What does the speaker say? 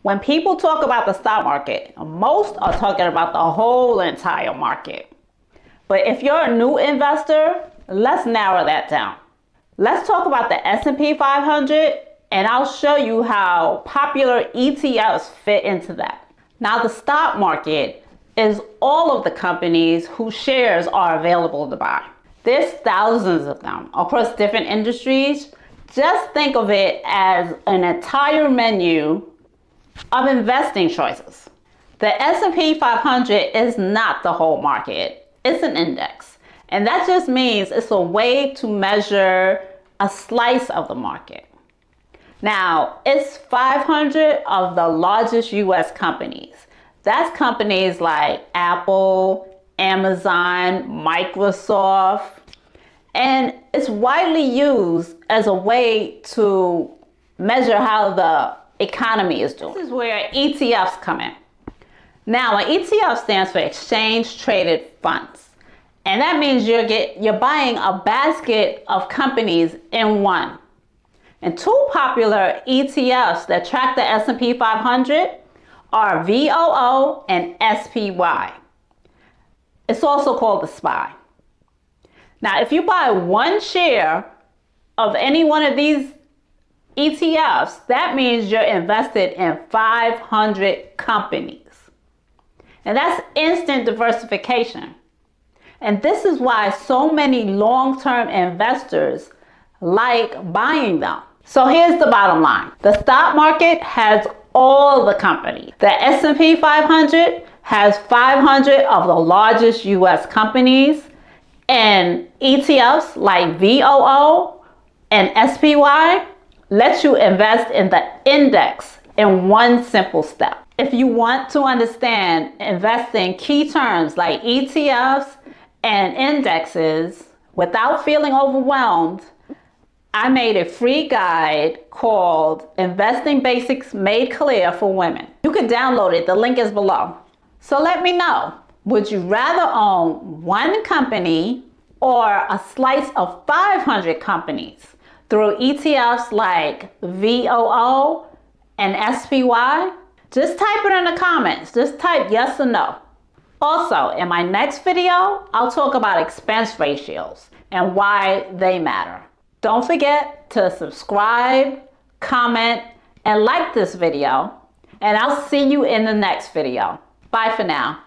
When people talk about the stock market, most are talking about the whole entire market. But if you're a new investor, let's narrow that down. Let's talk about the S&P 500, and I'll show you how popular ETFs fit into that. Now, the stock market is all of the companies whose shares are available to buy. There's thousands of them across different industries. Just think of it as an entire menu of investing choices. The S&P 500 is not the whole market. It's an index. And that just means it's a way to measure a slice of the market. Now, it's 500 of the largest US companies. That's companies like Apple, Amazon, Microsoft, and it's widely used as a way to measure how the economy is doing. This is where ETFs come in. Now, an ETF stands for Exchange Traded Funds. And that means you're buying a basket of companies in one. And two popular ETFs that track the S&P 500 are VOO and SPY. It's also called the SPY. Now, if you buy one share of any one of these ETFs, that means you're invested in 500 companies. And that's instant diversification. And this is why so many long-term investors like buying them. So here's the bottom line. The stock market has all the companies. The S&P 500 has 500 of the largest US companies, and ETFs like VOO and SPY let you invest in the index in one simple step. If you want to understand investing key terms like ETFs and indexes without feeling overwhelmed, I made a free guide called Investing Basics Made Clear for Women. You can download it. The link is below. So let me know, would you rather own one company or a slice of 500 companies through ETFs like VOO and SPY? Just type it in the comments. Just type yes or no. Also, in my next video, I'll talk about expense ratios and why they matter. Don't forget to subscribe, comment, and like this video, and I'll see you in the next video. Bye for now.